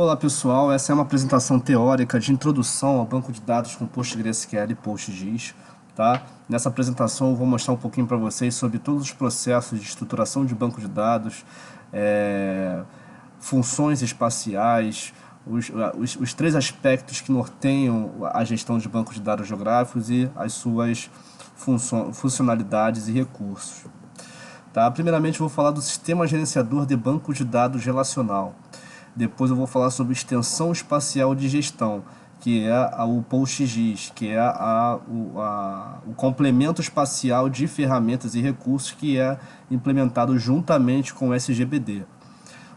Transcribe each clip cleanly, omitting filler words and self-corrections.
Olá pessoal, essa é uma apresentação teórica de introdução ao banco de dados com PostgreSQL e PostGIS. Tá? Nessa apresentação eu vou mostrar um pouquinho para vocês sobre todos os processos de estruturação de banco de dados, funções espaciais, os três aspectos que norteiam a gestão de bancos de dados geográficos e as suas funcionalidades e recursos. Tá? Primeiramente eu vou falar do sistema gerenciador de bancos de dados relacional. Depois eu vou falar sobre extensão espacial de gestão, que é o PostGIS, que é o complemento espacial de ferramentas e recursos que é implementado juntamente com o SGBD.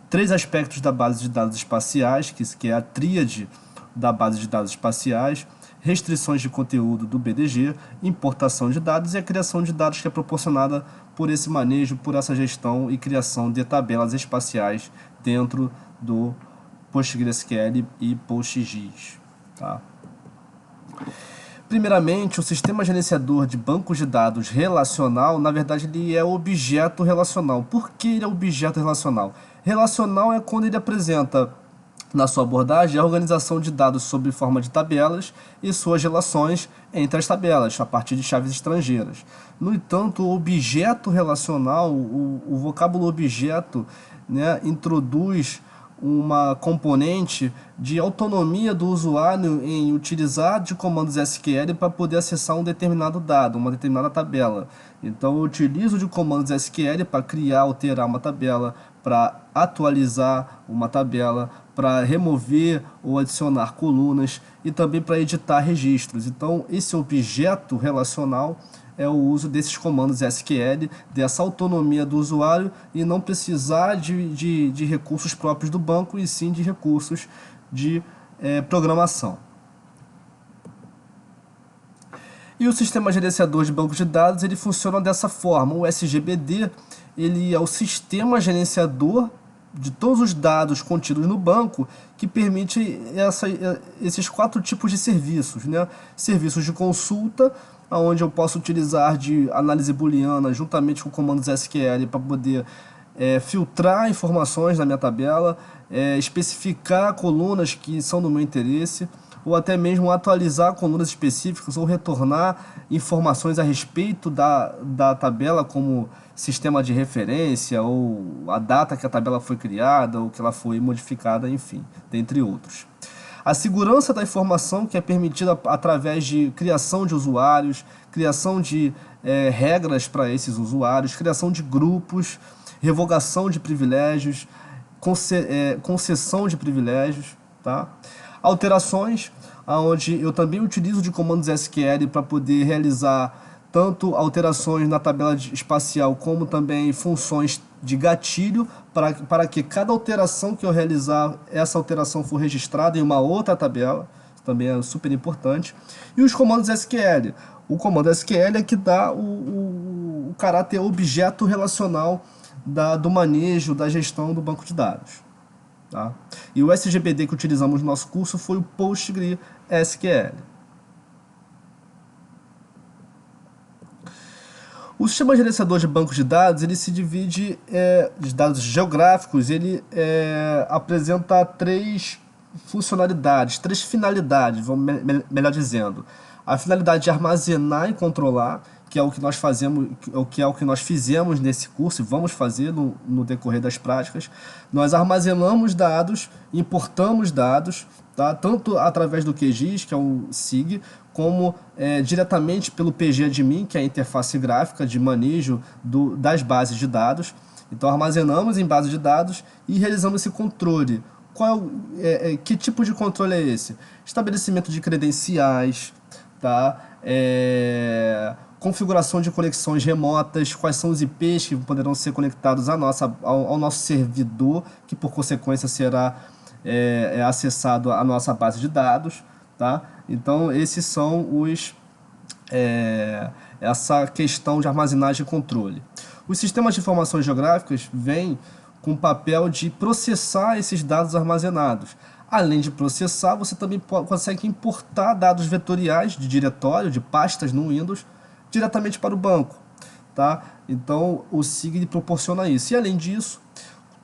Três aspectos da base de dados espaciais, que é a tríade da base de dados espaciais, restrições de conteúdo do BDG, importação de dados e a criação de dados que é proporcionada por esse manejo, por essa gestão e criação de tabelas espaciais dentro do PostgreSQL e PostGIS. Tá? Primeiramente, o sistema gerenciador de bancos de dados relacional, na verdade, ele é objeto relacional. Por que ele é objeto relacional? Relacional é quando ele apresenta, na sua abordagem, a organização de dados sob forma de tabelas e suas relações entre as tabelas, a partir de chaves estrangeiras. No entanto, o objeto relacional, o vocábulo objeto, né, introduz uma componente de autonomia do usuário em utilizar de comandos SQL para poder acessar um determinado dado, uma determinada tabela. Então eu utilizo de comandos SQL para criar, alterar uma tabela, para atualizar uma tabela, para remover ou adicionar colunas e também para editar registros. Então esse objeto relacional é o uso desses comandos SQL, dessa autonomia do usuário e não precisar de recursos próprios do banco e sim de recursos de programação. E o sistema gerenciador de bancos de dados ele funciona dessa forma. O SGBD ele é o sistema gerenciador de todos os dados contidos no banco que permite esses quatro tipos de serviços, né? Serviços de consulta, onde eu posso utilizar de análise booleana juntamente com comandos SQL para poder filtrar informações na minha tabela, especificar colunas que são do meu interesse, ou até mesmo atualizar colunas específicas ou retornar informações a respeito da tabela, como sistema de referência, ou a data que a tabela foi criada, ou que ela foi modificada, enfim, dentre outros. A segurança da informação, que é permitida através de criação de usuários, criação de regras para esses usuários, criação de grupos, revogação de privilégios, concessão de privilégios, tá? Alterações, onde eu também utilizo de comandos SQL para poder realizar tanto alterações na tabela espacial como também funções de gatilho para que cada alteração que eu realizar, essa alteração for registrada em uma outra tabela. Isso também é super importante. E os comandos SQL. O comando SQL é que dá o caráter objeto relacional do manejo, da gestão do banco de dados. Tá? E o SGBD que utilizamos no nosso curso foi o PostgreSQL. O sistema gerenciador de bancos de dados ele se divide de dados geográficos, ele apresenta três funcionalidades, três finalidades, melhor dizendo. A finalidade de armazenar e controlar, que é o que nós fazemos, que é o que nós fizemos nesse curso e vamos fazer no decorrer das práticas. Nós armazenamos dados, importamos dados, tá? Tanto através do QGIS, que é o SIG, como diretamente pelo PGAdmin, que é a interface gráfica de manejo das bases de dados. Então armazenamos em base de dados e realizamos esse controle. Que tipo de controle é esse? Estabelecimento de credenciais, tá? Configuração de conexões remotas, quais são os IPs que poderão ser conectados ao nosso servidor, que por consequência será acessado à nossa base de dados. Tá? Então esses são essa questão de armazenagem e controle. Os sistemas de informações geográficas vêm com o papel de processar esses dados armazenados. Além de processar, você também consegue importar dados vetoriais de diretório, de pastas no Windows, diretamente para o banco. Tá? Então o SIG proporciona isso. E além disso,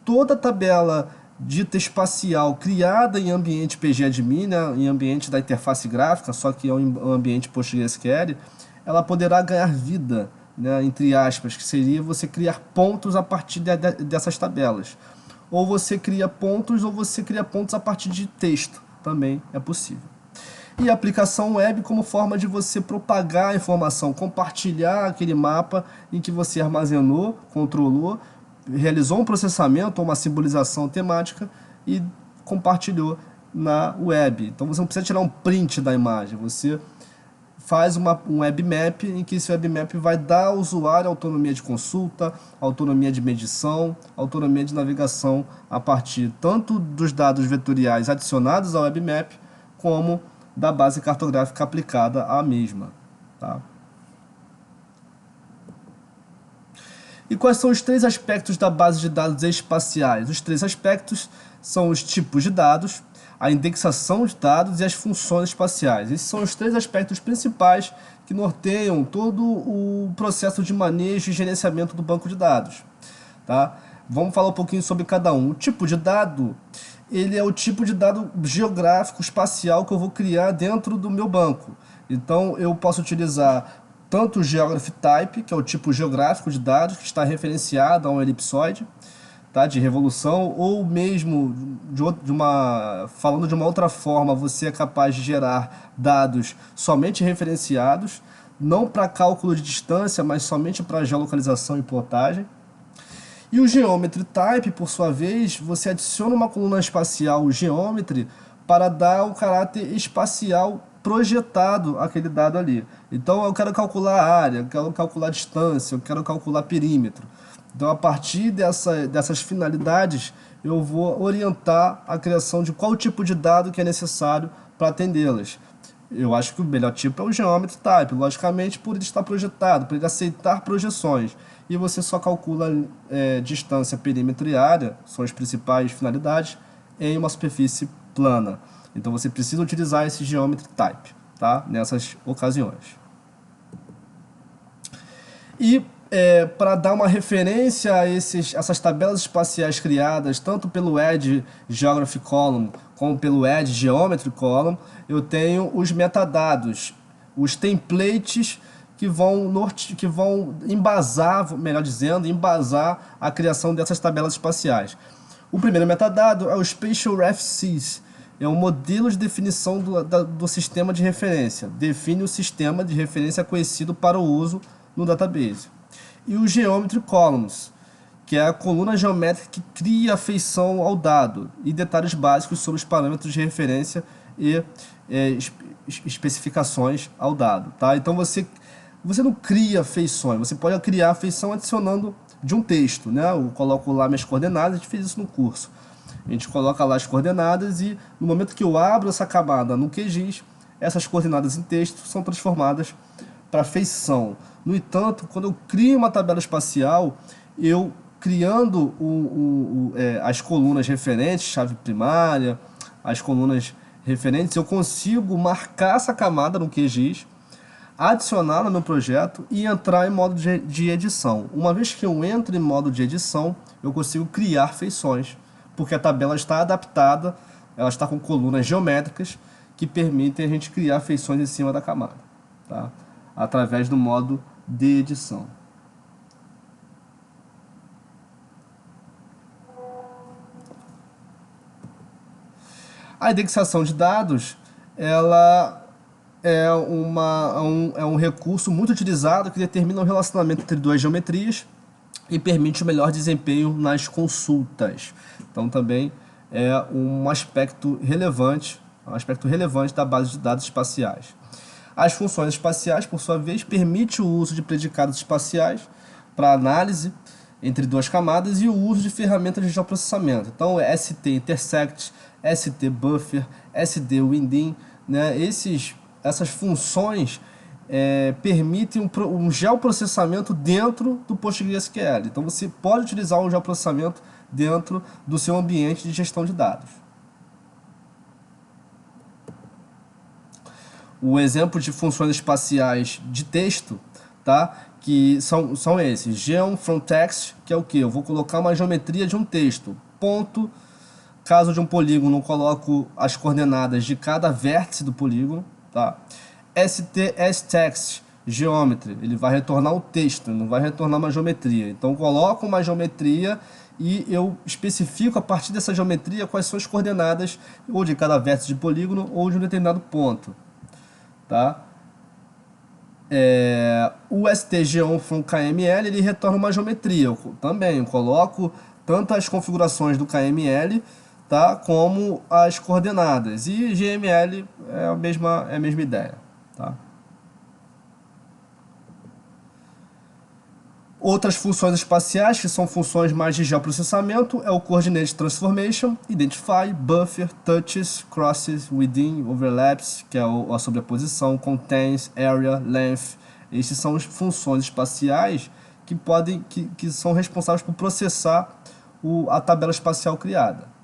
toda tabela dita espacial criada em ambiente PGAdmin, né, em ambiente da interface gráfica, só que é um ambiente PostgreSQL, ela poderá ganhar vida, né, entre aspas, que seria você criar pontos a partir dessas tabelas. Ou você cria pontos, ou você cria pontos a partir de texto, também é possível. E a aplicação web como forma de você propagar a informação, compartilhar aquele mapa em que você armazenou, controlou, realizou um processamento ou uma simbolização temática e compartilhou na web. Então você não precisa tirar um print da imagem, você faz um webmap em que esse webmap vai dar ao usuário autonomia de consulta, autonomia de medição, autonomia de navegação a partir tanto dos dados vetoriais adicionados ao webmap, como da base cartográfica aplicada à mesma. Tá? E quais são os três aspectos da base de dados espaciais? Os três aspectos são os tipos de dados, a indexação de dados e as funções espaciais. Esses são os três aspectos principais que norteiam todo o processo de manejo e gerenciamento do banco de dados. Tá? Vamos falar um pouquinho sobre cada um. O tipo de dado, ele é o tipo de dado geográfico, espacial que eu vou criar dentro do meu banco. Então, eu posso utilizar tanto o Geography Type, que é o tipo geográfico de dados, que está referenciado a um elipsoide, tá, de revolução, ou mesmo, falando de uma outra forma, você é capaz de gerar dados somente referenciados, não para cálculo de distância, mas somente para geolocalização e plotagem. E o Geometry Type, por sua vez, você adiciona uma coluna espacial, o Geometry, para dar o caráter espacial projetado àquele dado ali. Então eu quero calcular a área, eu quero calcular a distância, eu quero calcular perímetro. Então a partir dessas finalidades eu vou orientar a criação de qual tipo de dado que é necessário para atendê-las. Eu acho que o melhor tipo é o Geometry Type, logicamente por ele estar projetado, por ele aceitar projeções. E você só calcula distância, perímetro e área, são as principais finalidades, em uma superfície plana. Então você precisa utilizar esse Geometry Type, tá? Nessas ocasiões. E para dar uma referência a essas tabelas espaciais criadas, tanto pelo Edge Geography Column como pelo Edge Geometry Column, eu tenho os metadados, os templates que vão embasar, melhor dizendo, embasar a criação dessas tabelas espaciais. O primeiro metadado é o Spatial Ref Sys, é um modelo de definição do sistema de referência, define o sistema de referência conhecido para o uso no database. E o Geometry Columns, que é a coluna geométrica que cria a feição ao dado e detalhes básicos sobre os parâmetros de referência e especificações ao dado. Tá? Então você não cria feições, você pode criar a feição adicionando de um texto. Né? Eu coloco lá minhas coordenadas, a gente fez isso no curso. A gente coloca lá as coordenadas e no momento que eu abro essa camada no QGIS, essas coordenadas em texto são transformadas para feição. No entanto, quando eu crio uma tabela espacial, eu criando as colunas referentes, chave primária, as colunas referentes, eu consigo marcar essa camada no QGIS, adicionar no meu projeto e entrar em modo de edição. Uma vez que eu entro em modo de edição, eu consigo criar feições, porque a tabela está adaptada, ela está com colunas geométricas que permitem a gente criar feições em cima da camada, tá? Através do modo de edição. A indexação de dados, ela é um recurso muito utilizado que determina o relacionamento entre duas geometrias e permite o melhor desempenho nas consultas. Então também é um aspecto relevante da base de dados espaciais. As funções espaciais, por sua vez, permitem o uso de predicados espaciais para análise entre duas camadas e o uso de ferramentas de geoprocessamento. Então, ST-intersect, ST-buffer, SD-windin, né? Essas funções permitem um geoprocessamento dentro do PostgreSQL. Então, você pode utilizar o geoprocessamento dentro do seu ambiente de gestão de dados. O exemplo de funções espaciais de texto, tá? Que são esses. Geom from text, que é o que? Eu vou colocar uma geometria de um texto. Ponto, Caso de um polígono, eu coloco as coordenadas de cada vértice do polígono. Tá? STExt, Geometry, ele vai retornar um texto, não vai retornar uma geometria. Então eu coloco uma geometria e eu especifico a partir dessa geometria quais são as coordenadas ou de cada vértice de polígono ou de um determinado ponto. Tá? O stgeon from KML ele retorna uma geometria. Eu também coloco tanto as configurações do KML, tá, como as coordenadas. E GML é a mesma ideia. Tá? Outras funções espaciais, que são funções mais de geoprocessamento, é o Coordinate Transformation, Identify, Buffer, Touches, Crosses, Within, Overlaps, que é a sobreposição, Contains, Area, Length. Esses são as funções espaciais que são responsáveis por processar a tabela espacial criada.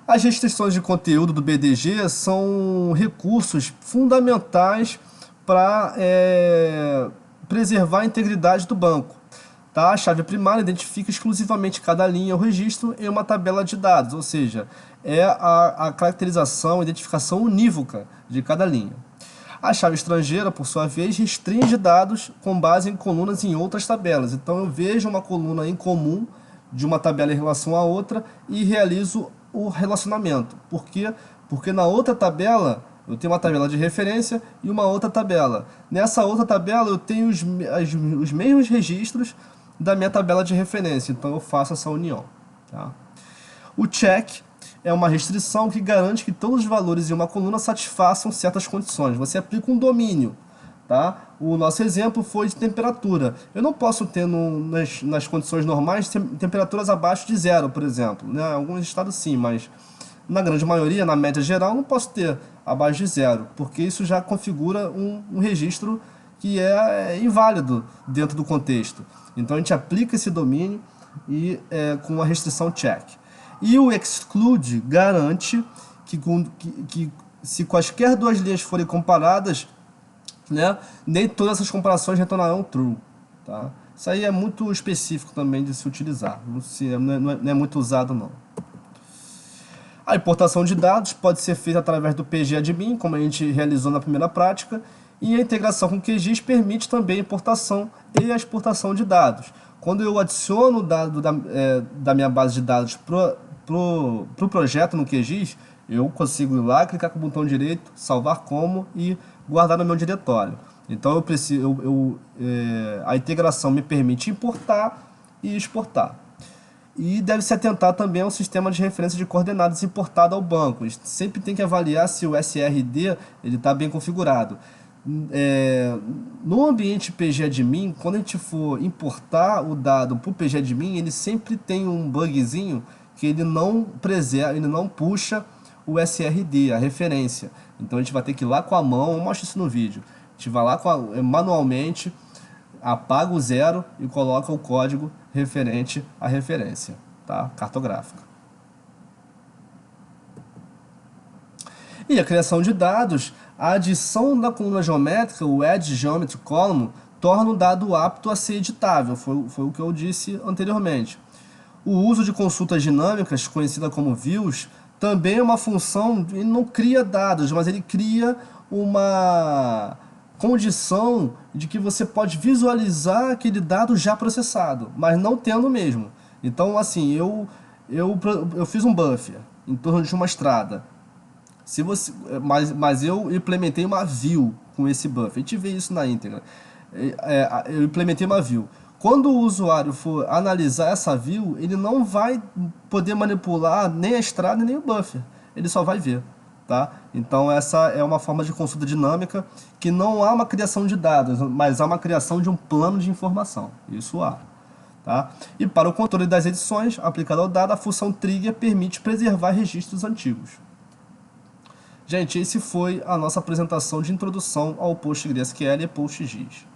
As restrições de conteúdo do BDG são recursos fundamentais para preservar a integridade do banco. Tá? A chave primária identifica exclusivamente cada linha ou registro em uma tabela de dados, ou seja, é a caracterização, a identificação unívoca de cada linha. A chave estrangeira, por sua vez, restringe dados com base em colunas em outras tabelas. Então eu vejo uma coluna em comum de uma tabela em relação à outra e realizo o relacionamento. Por quê? Porque na outra tabela eu tenho uma tabela de referência e uma outra tabela. Nessa outra tabela eu tenho os mesmos registros da minha tabela de referência. Então eu faço essa união. Tá? O check é uma restrição que garante que todos os valores em uma coluna satisfaçam certas condições. Você aplica um domínio. Tá? O nosso exemplo foi de temperatura. Eu não posso ter nas condições normais temperaturas abaixo de zero, por exemplo. Né? Alguns estados sim, mas na grande maioria, na média geral, não posso ter abaixo de zero, porque isso já configura um registro que é inválido dentro do contexto. Então a gente aplica esse domínio e com a restrição check. E o exclude garante que se quaisquer duas linhas forem comparadas, né, nem todas essas comparações retornarão true. Tá? Isso aí é muito específico também de se utilizar, não é muito usado não. A importação de dados pode ser feita através do PGAdmin, como a gente realizou na primeira prática, e a integração com o QGIS permite também a importação e a exportação de dados. Quando eu adiciono o dado da minha base de dados pro projeto no QGIS, eu consigo ir lá, clicar com o botão direito, salvar como e guardar no meu diretório. Então a integração me permite importar e exportar. E deve-se atentar também ao sistema de referência de coordenadas importado ao banco. A gente sempre tem que avaliar se o SRD está bem configurado. No ambiente PGAdmin, quando a gente for importar o dado para o PGAdmin, ele sempre tem um bugzinho que ele não preserva, ele não puxa o SRD, a referência. Então a gente vai ter que ir lá com a mão, eu mostro isso no vídeo. A gente vai lá manualmente, apaga o zero e coloca o código referente à referência, tá? Cartográfica. E a criação de dados, a adição da coluna geométrica, o Add Geometry Column, torna o dado apto a ser editável, foi o que eu disse anteriormente. O uso de consultas dinâmicas, conhecida como views, também é uma função, ele não cria dados, mas ele cria uma condição de que você pode visualizar aquele dado já processado, mas não tendo mesmo. Então, assim, eu fiz um buffer em torno de uma estrada. Mas eu implementei uma view com esse buffer. A gente vê isso na íntegra. Eu implementei uma view. Quando o usuário for analisar essa view, ele não vai poder manipular nem a estrada nem o buffer. Ele só vai ver. Tá? Então essa é uma forma de consulta dinâmica que não há uma criação de dados, mas há uma criação de um plano de informação. Isso há. Tá? E para o controle das edições aplicado ao dado, a função trigger permite preservar registros antigos. Gente, esse foi a nossa apresentação de introdução ao PostgreSQL e PostGIS.